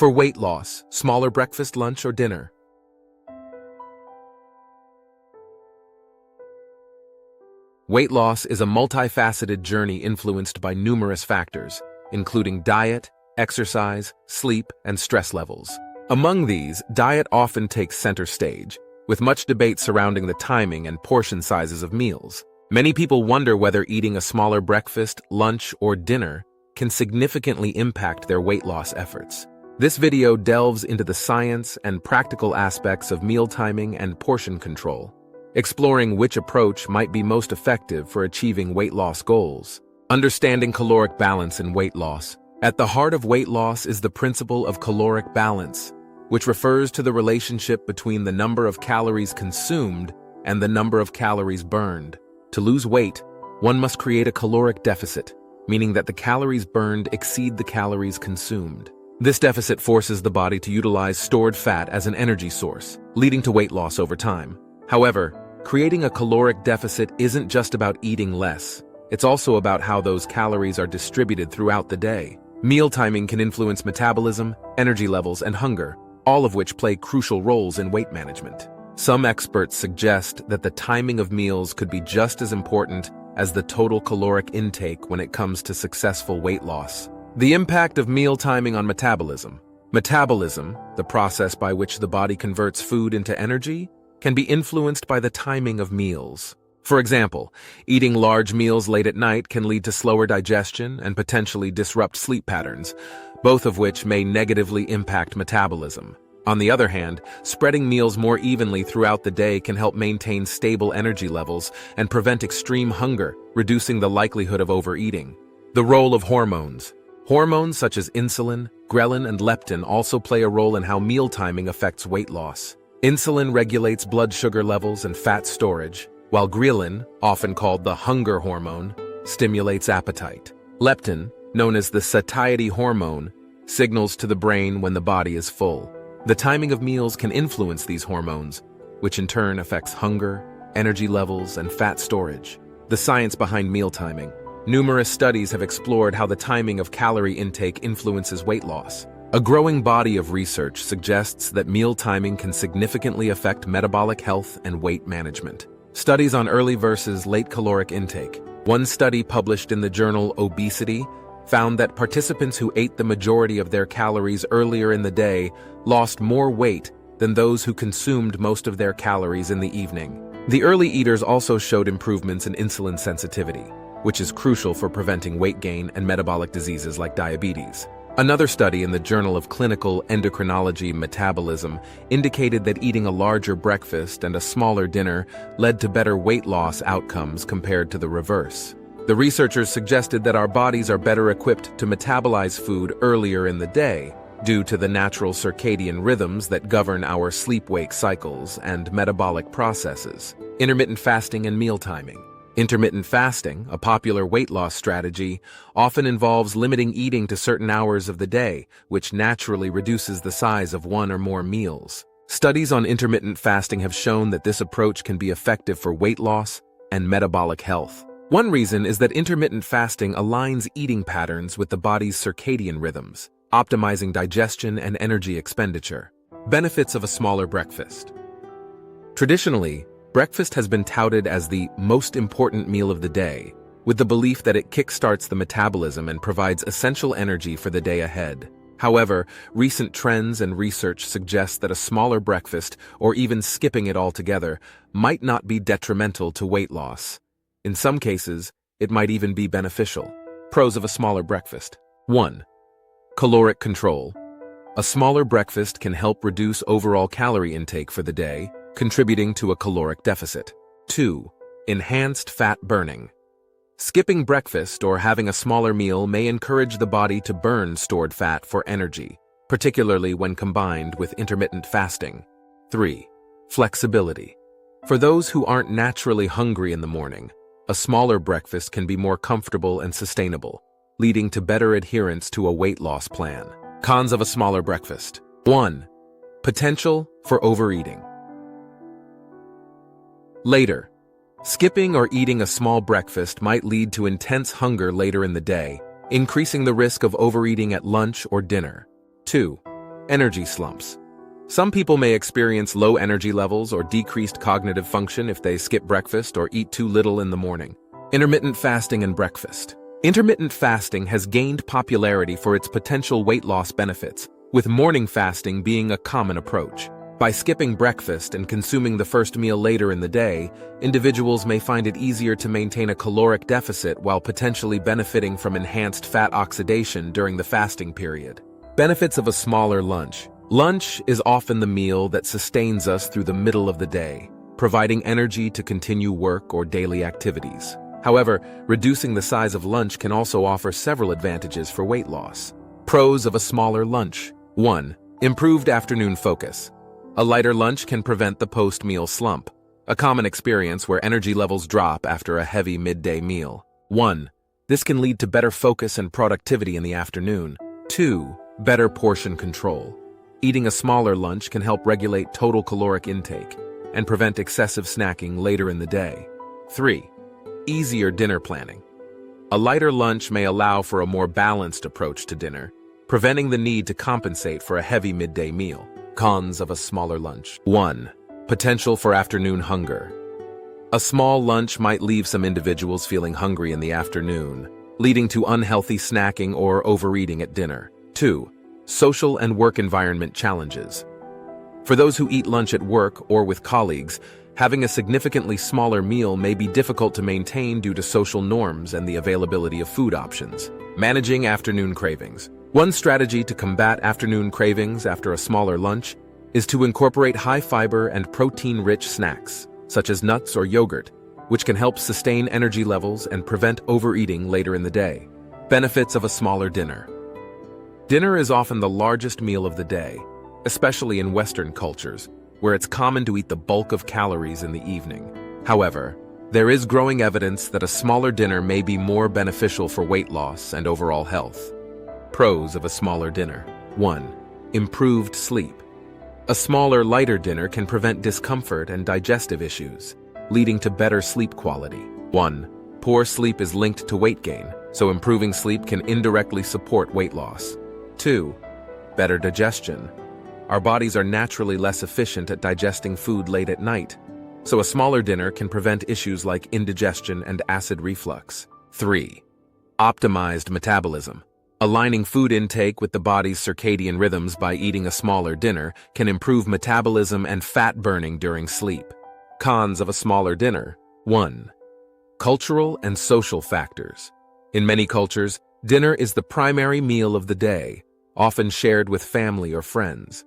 For weight loss, smaller breakfast, lunch, or dinner. Weight loss is a multifaceted journey influenced by numerous factors, including diet, exercise, sleep, and stress levels. Among these, diet often takes center stage, with much debate surrounding the timing and portion sizes of meals. Many people wonder whether eating a smaller breakfast, lunch, or dinner can significantly impact their weight loss efforts. This video delves into the science and practical aspects of meal timing and portion control, exploring which approach might be most effective for achieving weight loss goals. Understanding caloric balance in weight loss. At the heart of weight loss is the principle of caloric balance, which refers to the relationship between the number of calories consumed and the number of calories burned. To lose weight, one must create a caloric deficit, meaning that the calories burned exceed the calories consumed. This deficit forces the body to utilize stored fat as an energy source, leading to weight loss over time. However, creating a caloric deficit isn't just about eating less. It's also about how those calories are distributed throughout the day. Meal timing can influence metabolism, energy levels, and hunger, all of which play crucial roles in weight management. Some experts suggest that the timing of meals could be just as important as the total caloric intake when it comes to successful weight loss. The impact of meal timing on metabolism. Metabolism, the process by which the body converts food into energy, can be influenced by the timing of meals. For example, eating large meals late at night can lead to slower digestion and potentially disrupt sleep patterns, both of which may negatively impact metabolism. On the other hand, spreading meals more evenly throughout the day can help maintain stable energy levels and prevent extreme hunger, reducing the likelihood of overeating. The role of hormones. Hormones such as insulin, ghrelin, and leptin also play a role in how meal timing affects weight loss. Insulin regulates blood sugar levels and fat storage, while ghrelin, often called the hunger hormone, stimulates appetite. Leptin, known as the satiety hormone, signals to the brain when the body is full. The timing of meals can influence these hormones, which in turn affects hunger, energy levels, and fat storage. The science behind meal timing. Numerous studies have explored how the timing of calorie intake influences weight loss. A growing body of research suggests that meal timing can significantly affect metabolic health and weight management. Studies on early versus late caloric intake. One study published in the journal Obesity found that participants who ate the majority of their calories earlier in the day lost more weight than those who consumed most of their calories in the evening. The early eaters also showed improvements in insulin sensitivity, which is crucial for preventing weight gain and metabolic diseases like diabetes. Another study in the Journal of Clinical Endocrinology Metabolism indicated that eating a larger breakfast and a smaller dinner led to better weight loss outcomes compared to the reverse. The researchers suggested that our bodies are better equipped to metabolize food earlier in the day due to the natural circadian rhythms that govern our sleep-wake cycles and metabolic processes. Intermittent fasting and meal timing. Intermittent fasting, a popular weight loss strategy, often involves limiting eating to certain hours of the day, which naturally reduces the size of one or more meals. Studies on intermittent fasting have shown that this approach can be effective for weight loss and metabolic health. One reason is that intermittent fasting aligns eating patterns with the body's circadian rhythms, optimizing digestion and energy expenditure. Benefits of a smaller breakfast. Traditionally, breakfast has been touted as the most important meal of the day, with the belief that it kickstarts the metabolism and provides essential energy for the day ahead. However, recent trends and research suggest that a smaller breakfast, or even skipping it altogether, might not be detrimental to weight loss. In some cases, it might even be beneficial. Pros of a smaller breakfast. 1. Caloric control. A smaller breakfast can help reduce overall calorie intake for the day, contributing to a caloric deficit. 2. Enhanced fat burning. Skipping breakfast or having a smaller meal may encourage the body to burn stored fat for energy, particularly when combined with intermittent fasting. 3. Flexibility. For those who aren't naturally hungry in the morning, a smaller breakfast can be more comfortable and sustainable, leading to better adherence to a weight loss plan. Cons of a smaller breakfast. 1. Potential for overeating. Later, skipping or eating a small breakfast might lead to intense hunger later in the day, increasing the risk of overeating at lunch or dinner. 2. Energy slumps. Some people may experience low energy levels or decreased cognitive function if they skip breakfast or eat too little in the morning. Intermittent fasting and breakfast. Intermittent fasting has gained popularity for its potential weight loss benefits, with morning fasting being a common approach. By skipping breakfast and consuming the first meal later in the day, individuals may find it easier to maintain a caloric deficit while potentially benefiting from enhanced fat oxidation during the fasting period. Benefits of a smaller lunch. Lunch is often the meal that sustains us through the middle of the day, providing energy to continue work or daily activities. However, reducing the size of lunch can also offer several advantages for weight loss. Pros of a smaller lunch. 1. Improved afternoon focus. A lighter lunch can prevent the post-meal slump, a common experience where energy levels drop after a heavy midday meal. 1. This can lead to better focus and productivity in the afternoon. 2. Better portion control. Eating a smaller lunch can help regulate total caloric intake and prevent excessive snacking later in the day. 3. Easier dinner planning. A lighter lunch may allow for a more balanced approach to dinner, preventing the need to compensate for a heavy midday meal. Cons of a smaller lunch. 1. Potential for afternoon hunger. A small lunch might leave some individuals feeling hungry in the afternoon, leading to unhealthy snacking or overeating at dinner. 2. Social and work environment challenges. For those who eat lunch at work or with colleagues, having a significantly smaller meal may be difficult to maintain due to social norms and the availability of food options. Managing afternoon cravings. One strategy to combat afternoon cravings after a smaller lunch is to incorporate high-fiber and protein-rich snacks, such as nuts or yogurt, which can help sustain energy levels and prevent overeating later in the day. Benefits of a smaller dinner. Dinner is often the largest meal of the day, especially in Western cultures, where it's common to eat the bulk of calories in the evening. However, there is growing evidence that a smaller dinner may be more beneficial for weight loss and overall health. Pros of a smaller dinner. 1. Improved sleep. A smaller, lighter dinner can prevent discomfort and digestive issues, leading to better sleep quality. 1. Poor sleep is linked to weight gain, so improving sleep can indirectly support weight loss. 2. Better digestion. Our bodies are naturally less efficient at digesting food late at night, so a smaller dinner can prevent issues like indigestion and acid reflux. 3. Optimized metabolism. Aligning food intake with the body's circadian rhythms by eating a smaller dinner can improve metabolism and fat burning during sleep. Cons of a smaller dinner. 1. Cultural and social factors. In many cultures, dinner is the primary meal of the day, often shared with family or friends.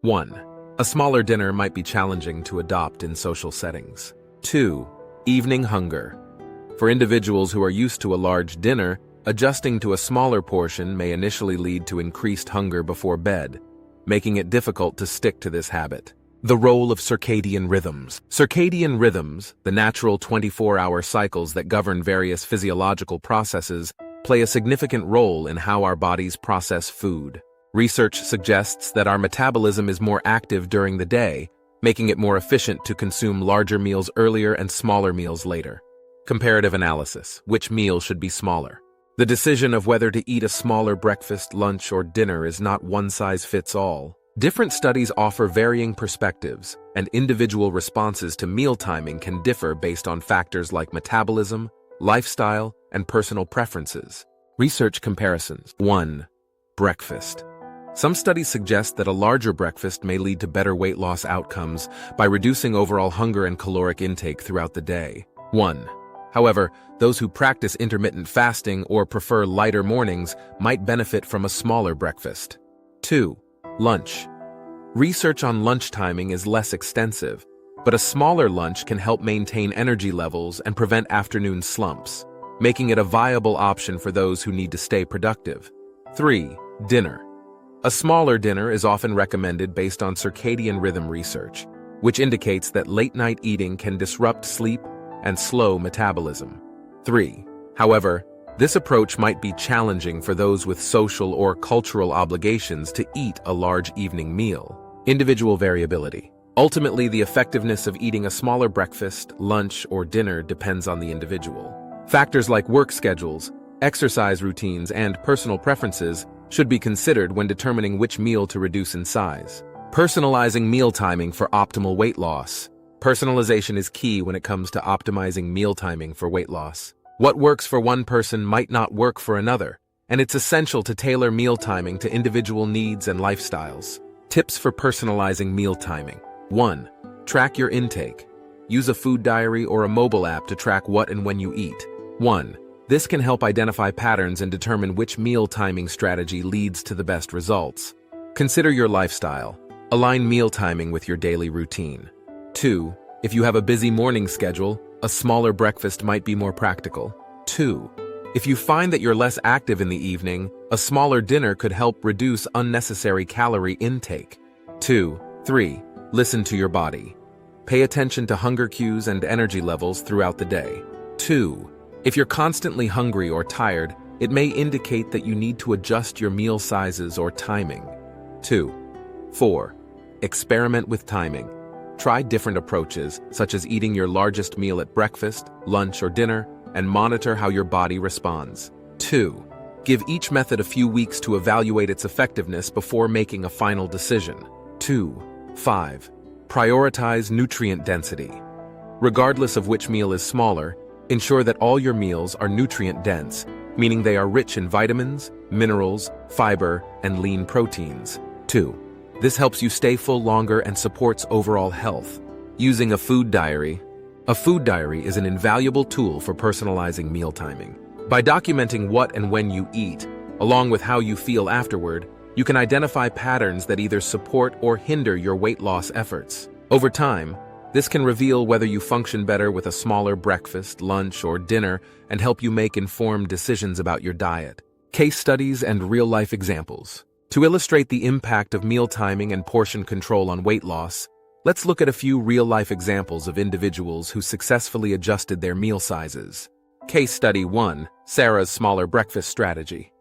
1. A smaller dinner might be challenging to adopt in social settings. 2. Evening hunger. For individuals who are used to a large dinner, adjusting to a smaller portion may initially lead to increased hunger before bed, making it difficult to stick to this habit. The role of circadian rhythms. Circadian rhythms, the natural 24-hour cycles that govern various physiological processes, play a significant role in how our bodies process food. Research suggests that our metabolism is more active during the day, making it more efficient to consume larger meals earlier and smaller meals later. Comparative analysis. Which meal should be smaller? The decision of whether to eat a smaller breakfast, lunch, or dinner is not one size fits all. Different studies offer varying perspectives, and individual responses to meal timing can differ based on factors like metabolism, lifestyle, and personal preferences. Research comparisons. 1. Breakfast. Some studies suggest that a larger breakfast may lead to better weight loss outcomes by reducing overall hunger and caloric intake throughout the day. 1. However, those who practice intermittent fasting or prefer lighter mornings might benefit from a smaller breakfast. 2. Lunch. Research on lunch timing is less extensive, but a smaller lunch can help maintain energy levels and prevent afternoon slumps, making it a viable option for those who need to stay productive. 3. Dinner. A smaller dinner is often recommended based on circadian rhythm research, which indicates that late-night eating can disrupt sleep and slow metabolism. 3. However, this approach might be challenging for those with social or cultural obligations to eat a large evening meal. Individual variability. Ultimately, the effectiveness of eating a smaller breakfast, lunch, or dinner depends on the individual. Factors like work schedules, Exercise routines and personal preferences should be considered when determining which meal to reduce in size. Personalizing meal timing for optimal weight loss. Personalization is key when it comes to optimizing meal timing for weight loss. What works for one person might not work for another, and it's essential to tailor meal timing to individual needs and lifestyles. Tips for personalizing meal timing. 1. Track your intake. Use a food diary or a mobile app to track what and when you eat. 1. This can help identify patterns and determine which meal timing strategy leads to the best results. Consider your lifestyle. Align meal timing with your daily routine. 2. If you have a busy morning schedule, a smaller breakfast might be more practical. 2. If you find that you're less active in the evening, a smaller dinner could help reduce unnecessary calorie intake. 3. Listen to your body. Pay attention to hunger cues and energy levels throughout the day. 2. If you're constantly hungry or tired, it may indicate that you need to adjust your meal sizes or timing. 4. Experiment with timing. Try different approaches, such as eating your largest meal at breakfast, lunch, or dinner, and monitor how your body responds. 2. Give each method a few weeks to evaluate its effectiveness before making a final decision. 5. Prioritize nutrient density. Regardless of which meal is smaller, ensure that all your meals are nutrient-dense, meaning they are rich in vitamins, minerals, fiber, and lean proteins. 2. This helps you stay full longer and supports overall health. Using a food diary. A food diary is an invaluable tool for personalizing meal timing. By documenting what and when you eat, along with how you feel afterward, you can identify patterns that either support or hinder your weight loss efforts. Over time, this can reveal whether you function better with a smaller breakfast, lunch, or dinner and help you make informed decisions about your diet. Case studies and real-life examples. To illustrate the impact of meal timing and portion control on weight loss, let's look at a few real-life examples of individuals who successfully adjusted their meal sizes. Case Study 1. Sarah's Smaller Breakfast Strategy.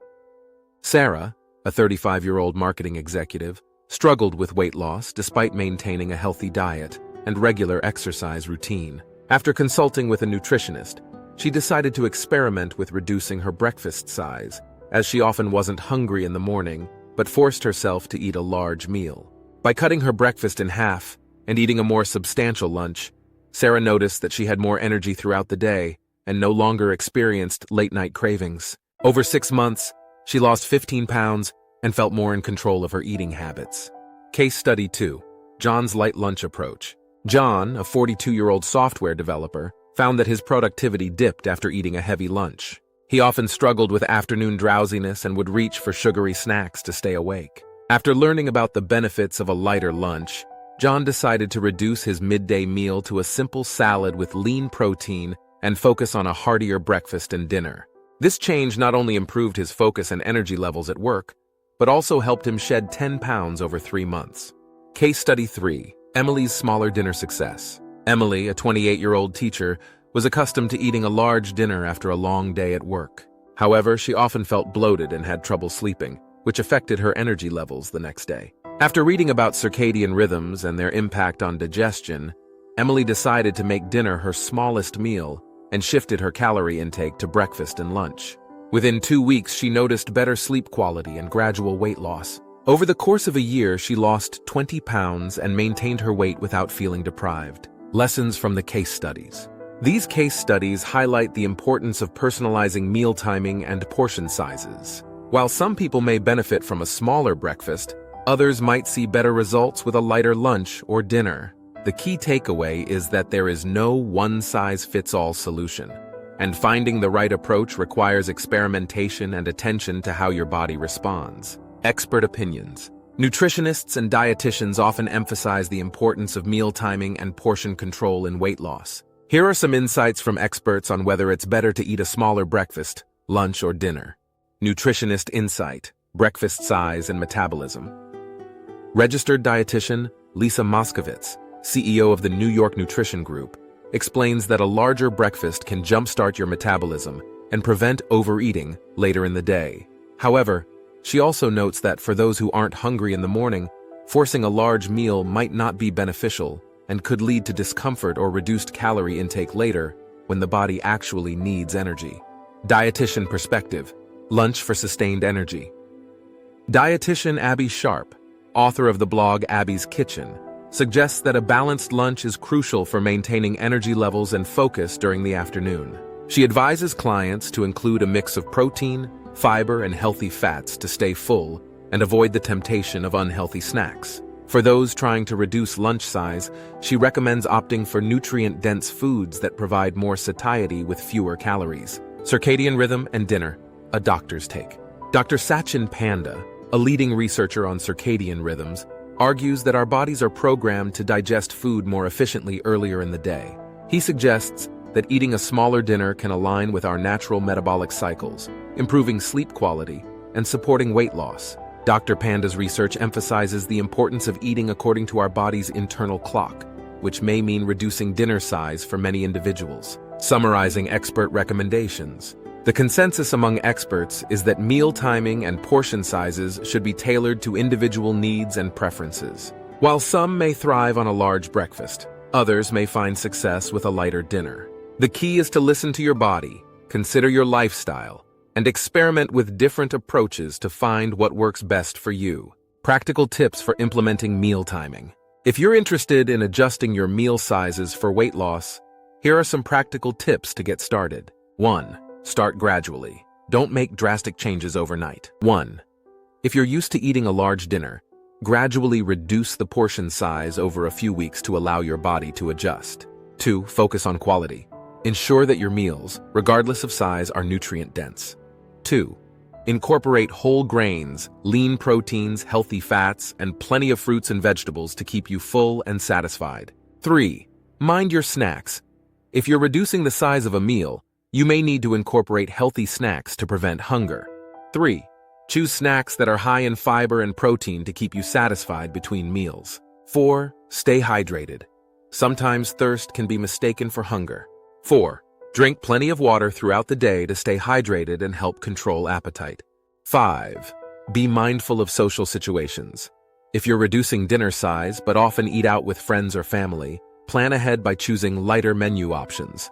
Sarah, a 35-year-old marketing executive, struggled with weight loss despite maintaining a healthy diet and regular exercise routine. After consulting with a nutritionist, she decided to experiment with reducing her breakfast size, as she often wasn't hungry in the morning, but forced herself to eat a large meal. By cutting her breakfast in half and eating a more substantial lunch, Sarah noticed that she had more energy throughout the day and no longer experienced late-night cravings. Over 6 months, she lost 15 pounds and felt more in control of her eating habits. Case Study 2. John's Light Lunch Approach. John, a 42-year-old software developer, found that his productivity dipped after eating a heavy lunch. He often struggled with afternoon drowsiness and would reach for sugary snacks to stay awake. After learning about the benefits of a lighter lunch, John decided to reduce his midday meal to a simple salad with lean protein and focus on a heartier breakfast and dinner. This change not only improved his focus and energy levels at work, but also helped him shed 10 pounds over 3 months. Case Study 3. Emily's Smaller Dinner Success. Emily, a 28-year-old teacher, was accustomed to eating a large dinner after a long day at work. However, she often felt bloated and had trouble sleeping, which affected her energy levels the next day. After reading about circadian rhythms and their impact on digestion, Emily decided to make dinner her smallest meal and shifted her calorie intake to breakfast and lunch. Within 2 weeks, she noticed better sleep quality and gradual weight loss. Over the course of a year, she lost 20 pounds and maintained her weight without feeling deprived. Lessons from the case studies. These case studies highlight the importance of personalizing meal timing and portion sizes. While some people may benefit from a smaller breakfast, others might see better results with a lighter lunch or dinner. The key takeaway is that there is no one-size-fits-all solution, and finding the right approach requires experimentation and attention to how your body responds. Expert opinions. Nutritionists and dietitians often emphasize the importance of meal timing and portion control in weight loss. Here are some insights from experts on whether it's better to eat a smaller breakfast, lunch, or dinner. Nutritionist insight: breakfast size and metabolism. Registered dietitian Lisa Moskovitz, CEO of the New York Nutrition Group, explains that a larger breakfast can jumpstart your metabolism and prevent overeating later in the day. However, she also notes that for those who aren't hungry in the morning, forcing a large meal might not be beneficial and could lead to discomfort or reduced calorie intake later when the body actually needs energy. Dietitian perspective. Lunch for sustained energy. Dietitian Abby Sharp, author of the blog Abby's Kitchen, suggests that a balanced lunch is crucial for maintaining energy levels and focus during the afternoon. She advises clients to include a mix of protein, fiber, and healthy fats to stay full and avoid the temptation of unhealthy snacks. For those trying to reduce lunch size, she recommends opting for nutrient-dense foods that provide more satiety with fewer calories. Circadian rhythm and dinner, a doctor's take. Dr. Sachin Panda, a leading researcher on circadian rhythms, argues that our bodies are programmed to digest food more efficiently earlier in the day. He suggests that eating a smaller dinner can align with our natural metabolic cycles, improving sleep quality and supporting weight loss. Dr. Panda's research emphasizes the importance of eating according to our body's internal clock, which may mean reducing dinner size for many individuals. Summarizing expert recommendations. The consensus among experts is that meal timing and portion sizes should be tailored to individual needs and preferences. While some may thrive on a large breakfast, others may find success with a lighter dinner. The key is to listen to your body, consider your lifestyle, and experiment with different approaches to find what works best for you. Practical tips for implementing meal timing. If you're interested in adjusting your meal sizes for weight loss, here are some practical tips to get started. 1. Start gradually. Don't make drastic changes overnight. 1. If you're used to eating a large dinner, gradually reduce the portion size over a few weeks to allow your body to adjust. 2. Focus on quality. Ensure that your meals, regardless of size, are nutrient-dense. 2. Incorporate whole grains, lean proteins, healthy fats, and plenty of fruits and vegetables to keep you full and satisfied. 3. Mind your snacks. If you're reducing the size of a meal, you may need to incorporate healthy snacks to prevent hunger. 3. Choose snacks that are high in fiber and protein to keep you satisfied between meals. 4. Stay hydrated. Sometimes thirst can be mistaken for hunger. 4. Drink plenty of water throughout the day to stay hydrated and help control appetite. 5. Be mindful of social situations. If you're reducing dinner size but often eat out with friends or family, plan ahead by choosing lighter menu options.